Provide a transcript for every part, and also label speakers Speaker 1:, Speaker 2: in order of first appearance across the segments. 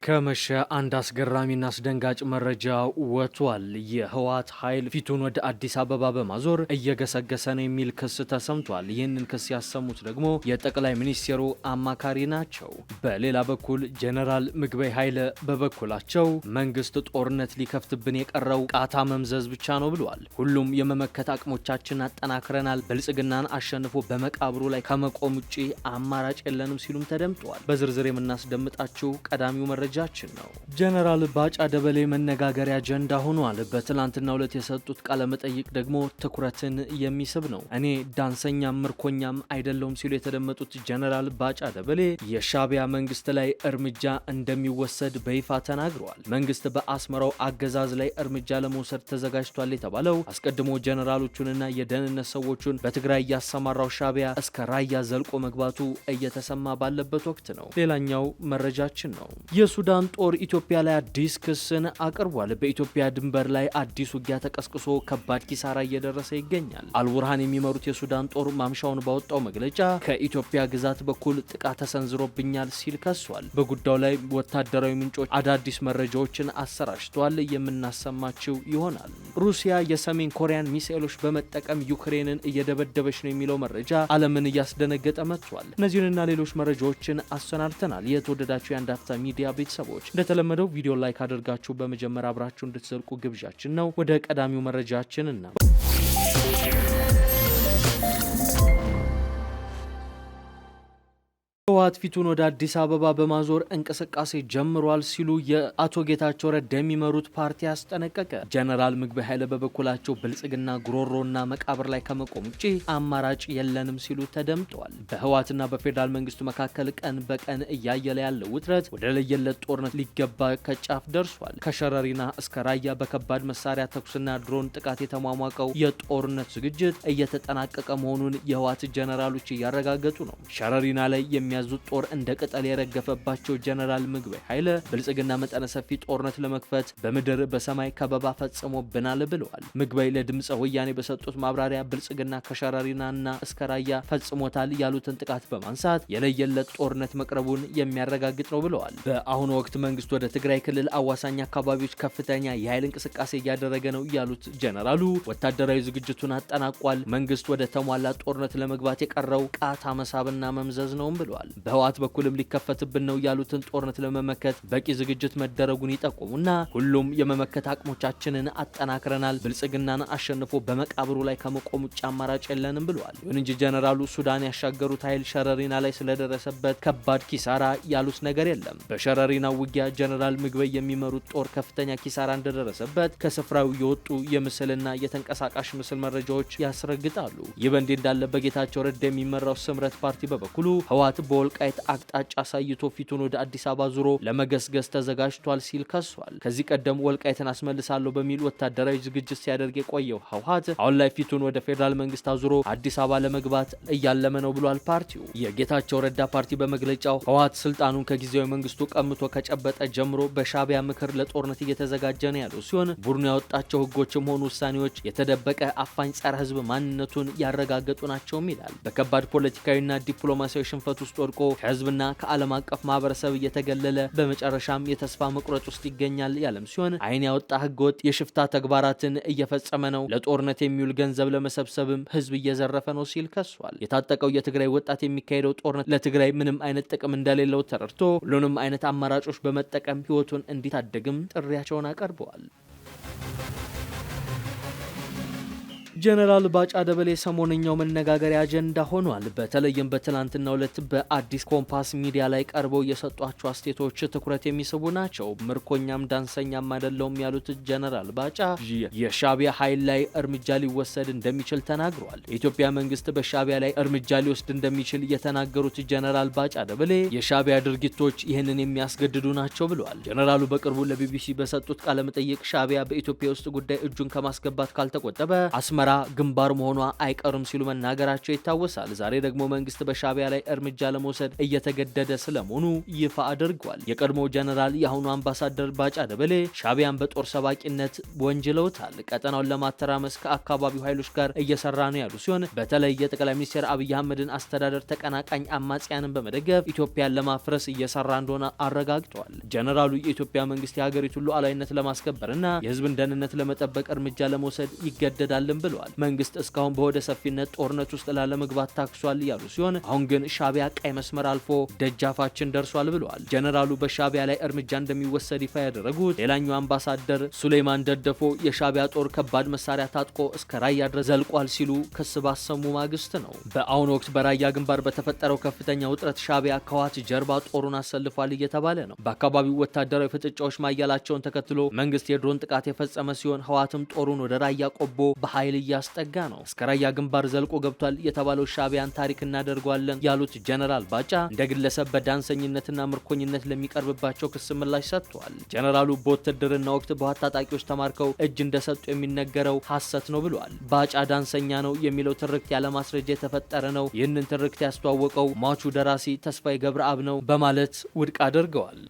Speaker 1: ከመሸ አንድ አስገራሚና አስደንጋጭ መረጃ ወጥቷል። የህወሓት ኃይል ፊቱን ወደ አዲስ አበባ በማዞር እየገሰገሰ ነው የሚል ክስ ተሰምቷል። ይህንን ክስ ያሰሙት ደግሞ የጠቅላይ ሚኒስትሩ አማካሪ ናቸው። በሌላ በኩል ጀነራል ምግበይ ኃይለ በበኩላቸው መንግስት ጦርነት ሊከፍትብን የቀረው ቃታ መምዘዝ ብቻ ነው ብለዋል። ሁሉም የመመከት አቅሞቻችን አጠናክረናል፣ ብልጽግናን አሸንፎ በመቃብሩ ላይ ከመቆም ውጪ አማራጭ የለንም ሲሉም ተደምጠዋል። በዝርዝር የምናስደምጣችሁ ቀዳሚው መረጃ ነው። ጀነራል ባጫ ደበሌ መነጋገሪያ አጀንዳ ሆኗል። በትላንትናው ዕለት የሰጡት ቃለ መጠይቅ ደግሞ ትኩረትን የሚስብ ነው። እኔ ዳንሰኛም ምርኮኛም አይደለሁም ሲሉ የተደመጡት ጀነራል ባጫ ደበሌ የሻዕቢያ መንግስት ላይ እርምጃ እንደሚወሰድ በይፋ ተናግረዋል። መንግስት በአስመራው አገዛዝ ላይ እርምጃ ለመውሰድ ተዘጋጅቷል የተባለው አስቀድሞ ጀነራሎቹንና የደህንነት ሰዎቹን በትግራይ ያሰማራው ሻዕቢያ እስከ ራያ ዘልቆ መግባቱ እየተሰማ ባለበት ወቅት ነው። ሌላኛው መረጃችን ነው። የሱዳን ጦር ኢትዮጵያ ላይ አዲስ ክስን አቅርቧል። በኢትዮጵያ ድንበር ላይ አዲስ ውጊያ ተቀስቅሶ ከባድ ኪሳራ እየደረሰ ይገኛል። አልቡርሃን የሚመሩት የሱዳን ጦር ማምሻውን ባወጣው መግለጫ ከኢትዮጵያ ግዛት በኩል ጥቃት ተሰንዝሮብኛል ሲል ከሷል። በጉዳዩ ላይ ወታደራዊ ምንጮች አዳዲስ መረጃዎችን አሰራጭተዋል፣ የምናሰማችው ይሆናል። ሩሲያ የሰሜን ኮሪያን ሚሳኤሎች በመጠቀም ዩክሬንን እየደበደበች ነው የሚለው መረጃ ዓለምን እያስደነገጠ መጥቷል። እነዚህንና ሌሎች መረጃዎችን አሰናድተናል። የተወደዳችሁ የአንድ አፍታ ሚዲያ ቤተሰቦች እንደተለመደው ቪዲዮ ላይክ አድርጋችሁ በመጀመሪያ አብራችሁ እንድትዘልቁ ግብዣችን ነው። ወደ ቀዳሚው መረጃችን እና ህወሓት ፊቱን ወደ አዲስ አበባ በማዞር እንቅስቃሴ ጀምሯል ሲሉ የአቶ ጌታቸው ረዳ የሚመሩት ፓርቲ አስጠነቀቀ። ጀነራል ምግበይ ኃይለ በበኩላቸው ብልጽግና ጉሮሮና መቃብር ላይ ከመቆም ውጪ አማራጭ የለንም ሲሉ ተደምጠዋል። በህወሓትና በፌዴራል መንግስቱ መካከል ቀን በቀን እያየለ ያለው ውጥረት ወደ ለየለት ጦርነት ሊገባ ከጫፍ ደርሷል። ከሸረሪና እስከ ራያ በከባድ መሳሪያ ተኩስና ድሮን ጥቃት የተሟሟቀው የጦርነት ዝግጅት እየተጠናቀቀ መሆኑን የህወሓት ጀነራሎች እያረጋገጡ ነው። ሸረሪና ላይ የሚያዙት ጦር እንደ ቅጠል የረገፈባቸው ጀነራል ምግበይ ኃይለ ብልጽግና መጠነ ሰፊ ጦርነት ለመክፈት በምድር በሰማይ ከበባ ፈጽሞብናል ብለዋል። ምግበይ ለድምፀ ወያኔ በሰጡት ማብራሪያ ብልጽግና ከሸረሪናና እስከ ራያ ፈጽሞታል ያሉትን ጥቃት በማንሳት የለየለት ጦርነት መቅረቡን የሚያረጋግጥ ነው ብለዋል። በአሁኑ ወቅት መንግስት ወደ ትግራይ ክልል አዋሳኝ አካባቢዎች ከፍተኛ የኃይል እንቅስቃሴ እያደረገ ነው ያሉት ጀነራሉ ወታደራዊ ዝግጅቱን አጠናቋል። መንግስት ወደ ተሟላ ጦርነት ለመግባት የቀረው ቃታ መሳብና መምዘዝ ነው ብለዋል። በህወሓት በኩልም ሊከፈትብን ነው ያሉትን ጦርነት ለመመከት በቂ ዝግጅት መደረጉን ይጠቁሙና ሁሉም የመመከት አቅሞቻችንን አጠናክረናል፣ ብልጽግናን አሸንፎ በመቃብሩ ላይ ከመቆም ውጭ አማራጭ የለንም ብለዋል። ይሁን እንጂ ጀነራሉ ሱዳን ያሻገሩት ኃይል ሸረሪና ላይ ስለደረሰበት ከባድ ኪሳራ ያሉት ነገር የለም። በሸረሪና ውጊያ ጀነራል ምግበይ የሚመሩት ጦር ከፍተኛ ኪሳራ እንደደረሰበት ከስፍራው የወጡ የምስልና የተንቀሳቃሽ ምስል መረጃዎች ያስረግጣሉ። ይህ በእንዲህ እንዳለ በጌታቸው ረዳ የሚመራው ስምረት ፓርቲ በበኩሉ ህወሓት በወልቃይት አቅጣጫ አሳይቶ ፊቱን ወደ አዲስ አበባ ዙሮ ለመገስገስ ተዘጋጅቷል ሲል ከሷል። ከዚህ ቀደም ወልቃይትን አስመልሳለሁ በሚል ወታደራዊ ዝግጅት ሲያደርግ የቆየው ህወሓት አሁን ላይ ፊቱን ወደ ፌዴራል መንግስት አዙሮ አዲስ አበባ ለመግባት እያለመ ነው ብሏል። ፓርቲው የጌታቸው ረዳ ፓርቲ በመግለጫው ህወሓት ስልጣኑን ከጊዜያዊ መንግስቱ ቀምቶ ከጨበጠ ጀምሮ በሻዕቢያ ምክር ለጦርነት እየተዘጋጀ ነው ያለው ሲሆን ቡድኑ ያወጣቸው ህጎችም ሆኑ ውሳኔዎች የተደበቀ አፋኝ ጸረ ህዝብ ማንነቱን ያረጋገጡ ናቸውም ይላል። በከባድ ፖለቲካዊና ዲፕሎማሲያዊ ሽንፈት ውስጥ ወድቆ ከህዝብና ከዓለም አቀፍ ማህበረሰብ እየተገለለ በመጨረሻም የተስፋ መቁረጥ ውስጥ ይገኛል ያለም ሲሆን አይን ያወጣ ህገወጥ የሽፍታ ተግባራትን እየፈጸመ ነው፣ ለጦርነት የሚውል ገንዘብ ለመሰብሰብም ህዝብ እየዘረፈ ነው ሲል ከሷል። የታጠቀው የትግራይ ወጣት የሚካሄደው ጦርነት ለትግራይ ምንም አይነት ጥቅም እንደሌለው ተረድቶ ሁሉንም አይነት አማራጮች በመጠቀም ህይወቱን እንዲታደግም ጥሪያቸውን አቀርበዋል። ጀነራል ባጫ ደበሌ ሰሞነኛው መነጋገሪያ አጀንዳ ሆኗል። በተለይም በትናንትናው ዕለት በአዲስ ኮምፓስ ሚዲያ ላይ ቀርበው የሰጧቸው አስተያየቶች ትኩረት የሚስቡ ናቸው። ምርኮኛም ዳንሰኛም አይደለውም ያሉት ጀነራል ባጫ የሻዕቢያ ኃይል ላይ እርምጃ ሊወሰድ እንደሚችል ተናግረዋል። የኢትዮጵያ መንግስት በሻዕቢያ ላይ እርምጃ ሊወስድ እንደሚችል የተናገሩት ጀነራል ባጫ ደበሌ የሻዕቢያ ድርጊቶች ይህንን የሚያስገድዱ ናቸው ብለዋል። ጀነራሉ በቅርቡ ለቢቢሲ በሰጡት ቃለ መጠይቅ ሻዕቢያ በኢትዮጵያ ውስጥ ጉዳይ እጁን ከማስገባት ካልተቆጠበ አስመራ የጋራ ግንባር መሆኗ አይቀርም ሲሉ መናገራቸው ይታወሳል። ዛሬ ደግሞ መንግስት በሻዕቢያ ላይ እርምጃ ለመውሰድ እየተገደደ ስለመሆኑ ይፋ አድርጓል። የቀድሞው ጀነራል የአሁኑ አምባሳደር ባጫ ደበሌ ሻዕቢያን በጦር ሰባቂነት ወንጅለውታል። ቀጠናውን ለማተራመስ ከአካባቢው ኃይሎች ጋር እየሰራ ነው ያሉ ሲሆን በተለይ የጠቅላይ ሚኒስትር አብይ አህመድን አስተዳደር ተቀናቃኝ አማጽያንን በመደገፍ ኢትዮጵያን ለማፍረስ እየሰራ እንደሆነ አረጋግጠዋል። ጀነራሉ የኢትዮጵያ መንግስት የሀገሪቱን ሉዓላዊነት ለማስከበርና የህዝብን ደህንነት ለመጠበቅ እርምጃ ለመውሰድ ይገደዳልን ብለዋል። መንግስት እስካሁን በወደ ሰፊነት ጦርነት ውስጥ ላለመግባት ታክሷል ያሉ ሲሆን አሁን ግን ሻዕቢያ ቀይ መስመር አልፎ ደጃፋችን ደርሷል ብለዋል። ጀነራሉ በሻዕቢያ ላይ እርምጃ እንደሚወሰድ ይፋ ያደረጉት ሌላኛው አምባሳደር ሱሌማን ደደፎ የሻዕቢያ ጦር ከባድ መሳሪያ ታጥቆ እስከ ራያ ድረስ ዘልቋል ሲሉ ክስ ባሰሙ ማግስት ነው። በአሁኑ ወቅት በራያ ግንባር በተፈጠረው ከፍተኛ ውጥረት ሻዕቢያ ከህወሓት ጀርባ ጦሩን አሰልፏል እየተባለ ነው። በአካባቢው ወታደራዊ ፍጥጫዎች ማያላቸውን ተከትሎ መንግስት የድሮን ጥቃት የፈጸመ ሲሆን ህወሓትም ጦሩን ወደ ራያ ቆቦ በኃይል እያስጠጋ ነው። እስከ ራያ ግንባር ዘልቆ ገብቷል የተባለው ሻዕቢያን ታሪክ እናደርገዋለን ያሉት ጀነራል ባጫ እንደ ግለሰብ በዳንሰኝነትና ምርኮኝነት ለሚቀርብባቸው ክስ ምላሽ ሰጥቷል። ጀነራሉ በውትድርና ወቅት በህወሓት ታጣቂዎች ተማርከው እጅ እንደሰጡ የሚነገረው ሐሰት ነው ብለዋል። ባጫ ዳንሰኛ ነው የሚለው ትርክት ያለ ማስረጃ የተፈጠረ ነው። ይህንን ትርክት ያስተዋወቀው ሟቹ ደራሲ ተስፋዬ ገብረአብ ነው በማለት ውድቅ አድርገዋል።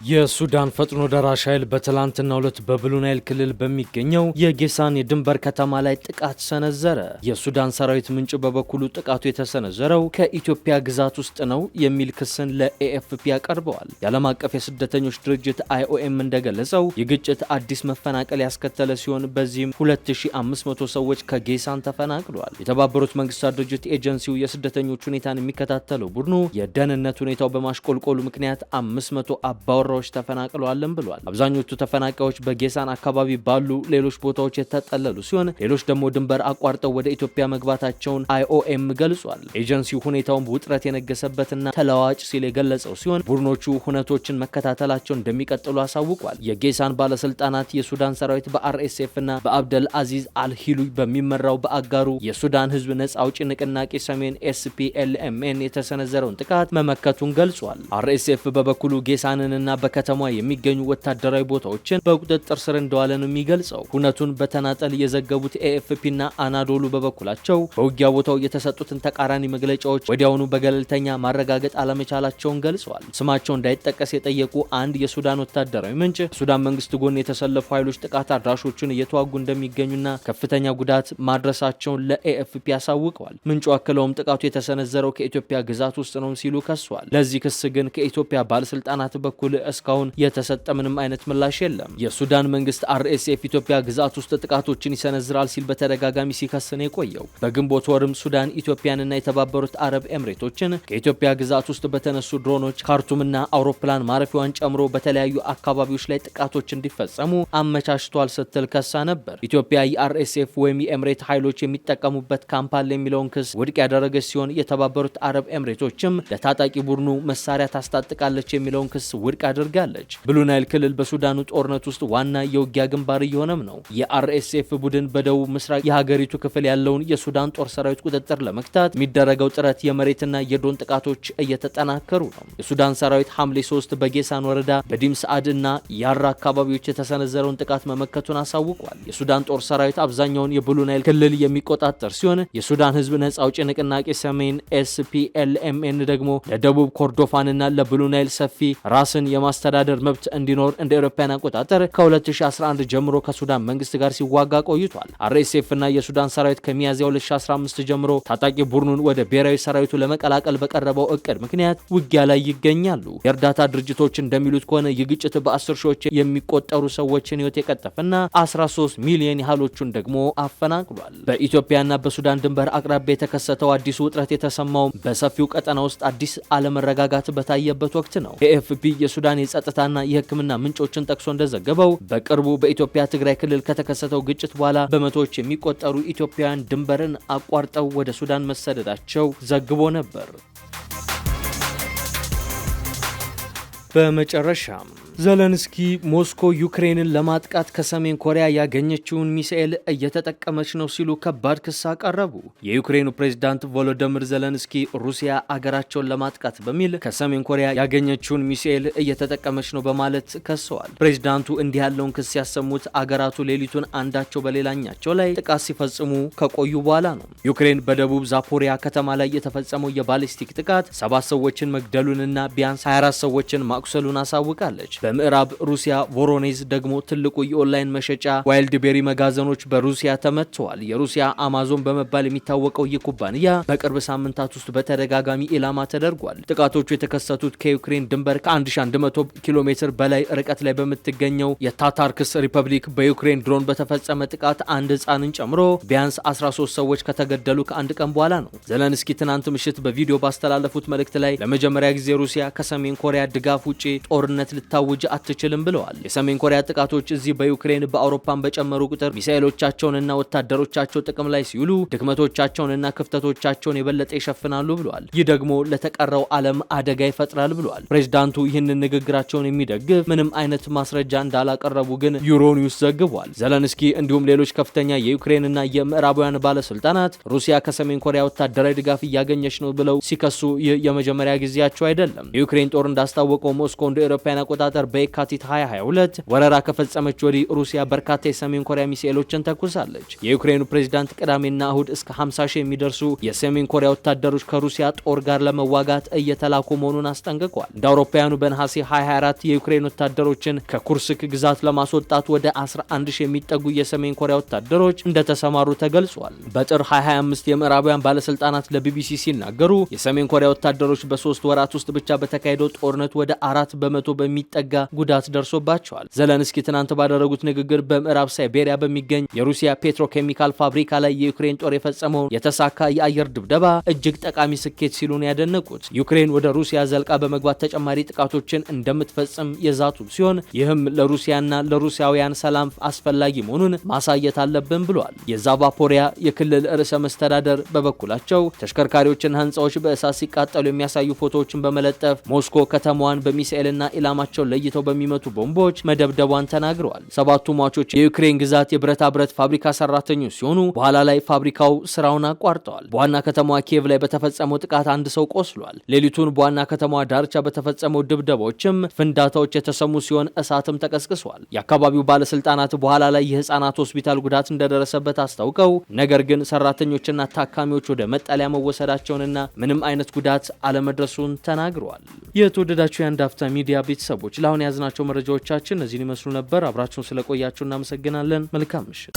Speaker 1: የሱዳን ፈጥኖ ደራሽ ኃይል በትላንትናው ዕለት በብሉ ናይል ክልል በሚገኘው የጌሳን የድንበር ከተማ ላይ ጥቃት ሰነዘረ። የሱዳን ሰራዊት ምንጭ በበኩሉ ጥቃቱ የተሰነዘረው ከኢትዮጵያ ግዛት ውስጥ ነው የሚል ክስን ለኤኤፍፒ ያቀርበዋል። የዓለም አቀፍ የስደተኞች ድርጅት አይኦኤም እንደገለጸው የግጭት አዲስ መፈናቀል ያስከተለ ሲሆን በዚህም 2500 ሰዎች ከጌሳን ተፈናቅለዋል። የተባበሩት መንግስታት ድርጅት ኤጀንሲው የስደተኞች ሁኔታን የሚከታተለው ቡድኑ የደህንነት ሁኔታው በማሽቆልቆሉ ምክንያት 500 አባወራዎች ተፈናቅለዋል ብሏል። አብዛኞቹ ተፈናቃዮች በጌሳን አካባቢ ባሉ ሌሎች ቦታዎች የተጠለሉ ሲሆን ሌሎች ደግሞ ድንበር አቋርጠው ወደ ኢትዮጵያ መግባታቸውን አይኦኤም ገልጿል። ኤጀንሲው ሁኔታውን ውጥረት የነገሰበትና ተለዋዋጭ ሲል የገለጸው ሲሆን ቡድኖቹ ሁነቶችን መከታተላቸውን እንደሚቀጥሉ አሳውቋል። የጌሳን ባለስልጣናት የሱዳን ሰራዊት በአርኤስኤፍ እና በአብደል አዚዝ አልሂሉይ በሚመራው በአጋሩ የሱዳን ህዝብ ነጻ አውጪ ንቅናቄ ሰሜን ኤስፒኤልኤምኤን የተሰነዘረውን ጥቃት መመከቱን ገልጿል። አርኤስኤፍ በበኩሉ ጌሳንንና በከተማ የሚገኙ ወታደራዊ ቦታዎችን በቁጥጥር ስር እንደዋለ ነው የሚገልጸው። ሁነቱን በተናጠል የዘገቡት ኤኤፍፒና አናዶሉ በበኩላቸው በውጊያ ቦታው የተሰጡትን ተቃራኒ መግለጫዎች ወዲያውኑ በገለልተኛ ማረጋገጥ አለመቻላቸውን ገልጸዋል። ስማቸው እንዳይጠቀስ የጠየቁ አንድ የሱዳን ወታደራዊ ምንጭ ሱዳን መንግስት ጎን የተሰለፉ ኃይሎች ጥቃት አድራሾቹን እየተዋጉ እንደሚገኙና ከፍተኛ ጉዳት ማድረሳቸውን ለኤኤፍፒ አሳውቀዋል። ምንጩ አክለውም ጥቃቱ የተሰነዘረው ከኢትዮጵያ ግዛት ውስጥ ነው ሲሉ ከሷል። ለዚህ ክስ ግን ከኢትዮጵያ ባለስልጣናት በኩል እስካሁን የተሰጠ ምንም አይነት ምላሽ የለም። የሱዳን መንግስት አርኤስኤፍ ኢትዮጵያ ግዛት ውስጥ ጥቃቶችን ይሰነዝራል ሲል በተደጋጋሚ ሲከስ ነው የቆየው። በግንቦት ወርም ሱዳን ኢትዮጵያንና የተባበሩት አረብ ኤምሬቶችን ከኢትዮጵያ ግዛት ውስጥ በተነሱ ድሮኖች ካርቱምና አውሮፕላን ማረፊያዋን ጨምሮ በተለያዩ አካባቢዎች ላይ ጥቃቶች እንዲፈጸሙ አመቻችቷል ስትል ከሳ ነበር። ኢትዮጵያ የአርኤስኤፍ ወይም የኤምሬት ኃይሎች የሚጠቀሙበት ካምፕ አለ የሚለውን ክስ ውድቅ ያደረገች ሲሆን የተባበሩት አረብ ኤምሬቶችም ለታጣቂ ቡድኑ መሳሪያ ታስታጥቃለች የሚለውን ክስ ውድቅ አድርጋለች። ብሉ ናይል ክልል በሱዳኑ ጦርነት ውስጥ ዋና የውጊያ ግንባር እየሆነም ነው። የአርኤስኤፍ ቡድን በደቡብ ምስራቅ የሀገሪቱ ክፍል ያለውን የሱዳን ጦር ሰራዊት ቁጥጥር ለመክታት የሚደረገው ጥረት የመሬትና የድሮን ጥቃቶች እየተጠናከሩ ነው። የሱዳን ሰራዊት ሐምሌ 3 በጌሳን ወረዳ በዲም ሰዓድ እና ያራ አካባቢዎች የተሰነዘረውን ጥቃት መመከቱን አሳውቋል። የሱዳን ጦር ሰራዊት አብዛኛውን የብሉ ናይል ክልል የሚቆጣጠር ሲሆን የሱዳን ህዝብ ነጻ አውጪ ንቅናቄ ሰሜን ኤስፒኤልኤምኤን ደግሞ ለደቡብ ኮርዶፋንና ለብሉ ናይል ሰፊ ራስን የማስተዳደር መብት እንዲኖር እንደ አውሮፓውያን አቆጣጠር ከ2011 ጀምሮ ከሱዳን መንግስት ጋር ሲዋጋ ቆይቷል። አርኤስኤፍ እና የሱዳን ሰራዊት ከሚያዝያ 2015 ጀምሮ ታጣቂ ቡድኑን ወደ ብሔራዊ ሰራዊቱ ለመቀላቀል በቀረበው እቅድ ምክንያት ውጊያ ላይ ይገኛሉ። የእርዳታ ድርጅቶች እንደሚሉት ከሆነ የግጭት በ10 ሺዎች የሚቆጠሩ ሰዎችን ህይወት የቀጠፈና 13 ሚሊዮን ያህሎቹን ደግሞ አፈናቅሏል። በኢትዮጵያና በሱዳን ድንበር አቅራቢያ የተከሰተው አዲሱ ውጥረት የተሰማው በሰፊው ቀጠና ውስጥ አዲስ አለመረጋጋት በታየበት ወቅት ነው። ኤኤፍፒ የሱዳን የጸጥታና የሕክምና ምንጮችን ጠቅሶ እንደዘገበው በቅርቡ በኢትዮጵያ ትግራይ ክልል ከተከሰተው ግጭት በኋላ በመቶዎች የሚቆጠሩ ኢትዮጵያውያን ድንበርን አቋርጠው ወደ ሱዳን መሰደዳቸው ዘግቦ ነበር። በመጨረሻም ዘለንስኪ ሞስኮ ዩክሬንን ለማጥቃት ከሰሜን ኮሪያ ያገኘችውን ሚሳኤል እየተጠቀመች ነው ሲሉ ከባድ ክስ አቀረቡ። የዩክሬኑ ፕሬዝዳንት ቮሎዲሚር ዘለንስኪ ሩሲያ አገራቸውን ለማጥቃት በሚል ከሰሜን ኮሪያ ያገኘችውን ሚሳኤል እየተጠቀመች ነው በማለት ከሰዋል። ፕሬዝዳንቱ እንዲህ ያለውን ክስ ያሰሙት አገራቱ ሌሊቱን አንዳቸው በሌላኛቸው ላይ ጥቃት ሲፈጽሙ ከቆዩ በኋላ ነው። ዩክሬን በደቡብ ዛፖሪያ ከተማ ላይ የተፈጸመው የባሊስቲክ ጥቃት 7 ሰዎችን መግደሉንና ቢያንስ 24 ሰዎችን ማቁሰሉን አሳውቃለች። በምዕራብ ሩሲያ ቮሮኔዝ ደግሞ ትልቁ የኦንላይን መሸጫ ዋይልድ ቤሪ መጋዘኖች በሩሲያ ተመትተዋል። የሩሲያ አማዞን በመባል የሚታወቀው ይህ ኩባንያ በቅርብ ሳምንታት ውስጥ በተደጋጋሚ ኢላማ ተደርጓል። ጥቃቶቹ የተከሰቱት ከዩክሬን ድንበር ከ1100 ኪሎ ሜትር በላይ ርቀት ላይ በምትገኘው የታታርክስ ሪፐብሊክ በዩክሬን ድሮን በተፈጸመ ጥቃት አንድ ሕፃንን ጨምሮ ቢያንስ 13 ሰዎች ከተገደሉ ከአንድ ቀን በኋላ ነው። ዘለንስኪ ትናንት ምሽት በቪዲዮ ባስተላለፉት መልእክት ላይ ለመጀመሪያ ጊዜ ሩሲያ ከሰሜን ኮሪያ ድጋፍ ውጪ ጦርነት ልታውጅ አትችልም ብለዋል። የሰሜን ኮሪያ ጥቃቶች እዚህ በዩክሬን በአውሮፓን በጨመሩ ቁጥር ሚሳኤሎቻቸውንና ወታደሮቻቸው ጥቅም ላይ ሲውሉ ድክመቶቻቸውንና ክፍተቶቻቸውን የበለጠ ይሸፍናሉ ብለዋል። ይህ ደግሞ ለተቀረው ዓለም አደጋ ይፈጥራል ብለዋል። ፕሬዝዳንቱ ይህንን ንግግራቸውን የሚደግፍ ምንም አይነት ማስረጃ እንዳላቀረቡ ግን ዩሮኒውስ ዘግቧል። ዘለንስኪ እንዲሁም ሌሎች ከፍተኛ የዩክሬንና የምዕራባውያን ባለስልጣናት ሩሲያ ከሰሜን ኮሪያ ወታደራዊ ድጋፍ እያገኘች ነው ብለው ሲከሱ ይህ የመጀመሪያ ጊዜያቸው አይደለም። የዩክሬን ጦር እንዳስታወቀው ሞስኮ እንደ አውሮፓውያን አቆጣጠር በየካቲት 2022 ወረራ ከፈጸመች ወዲህ ሩሲያ በርካታ የሰሜን ኮሪያ ሚሳኤሎችን ተኩሳለች። የዩክሬኑ ፕሬዝዳንት ቅዳሜና እሁድ እስከ 50 ሺህ የሚደርሱ የሰሜን ኮሪያ ወታደሮች ከሩሲያ ጦር ጋር ለመዋጋት እየተላኩ መሆኑን አስጠንቅቋል። እንደ አውሮፓውያኑ በነሐሴ 2024 የዩክሬን ወታደሮችን ከኩርስክ ግዛት ለማስወጣት ወደ 11 ሺህ የሚጠጉ የሰሜን ኮሪያ ወታደሮች እንደተሰማሩ ተገልጿል። በጥር 2025 የምዕራባውያን ባለስልጣናት ለቢቢሲ ሲናገሩ የሰሜን ኮሪያ ወታደሮች በ3 ወራት ውስጥ ብቻ በተካሄደው ጦርነት ወደ 4 በመቶ በሚጠጋ ጉዳት ደርሶባቸዋል። ዘለንስኪ ትናንት ባደረጉት ንግግር በምዕራብ ሳይቤሪያ በሚገኝ የሩሲያ ፔትሮኬሚካል ፋብሪካ ላይ የዩክሬን ጦር የፈጸመውን የተሳካ የአየር ድብደባ እጅግ ጠቃሚ ስኬት ሲሉ ነው ያደነቁት። ዩክሬን ወደ ሩሲያ ዘልቃ በመግባት ተጨማሪ ጥቃቶችን እንደምትፈጽም የዛቱ ሲሆን ይህም ለሩሲያና ለሩሲያውያን ሰላም አስፈላጊ መሆኑን ማሳየት አለብን ብሏል። የዛቫፖሪያ የክልል ርዕሰ መስተዳደር በበኩላቸው ተሽከርካሪዎችና ህንፃዎች በእሳት ሲቃጠሉ የሚያሳዩ ፎቶዎችን በመለጠፍ ሞስኮ ከተማዋን በሚሳኤልና ኢላማቸው ለይተው በሚመቱ ቦምቦች መደብደቧን ተናግረዋል። 7ቱ ሟቾች የዩክሬን ግዛት የብረታ ብረት ፋብሪካ ሰራተኞች ሲሆኑ በኋላ ላይ ፋብሪካው ስራውን አቋርጠዋል። በዋና ከተማዋ ኪየቭ ላይ በተፈጸመው ጥቃት አንድ ሰው ቆስሏል። ሌሊቱን በዋና ከተማዋ ዳርቻ በተፈጸመው ድብደባዎችም ፍንዳታዎች የተሰሙ ሲሆን እሳትም ተቀስቅሷል። የአካባቢው ባለስልጣናት በኋላ ላይ የህፃናት ሆስፒታል ጉዳት እንደደረሰበት አስታውቀው ነገር ግን ሰራተኞችና ታካሚዎች ወደ መጠለያ መወሰዳቸውንና ምንም አይነት ጉዳት አለመድረሱን ተናግረዋል። የተወደዳችሁ የአንድ አፍታ ሚዲያ ቤተሰቦች ለአሁን ያዝናቸው መረጃዎቻችን እነዚህን ይመስሉ ነበር። አብራችሁን ስለቆያችሁ እናመሰግናለን። መልካም ምሽት።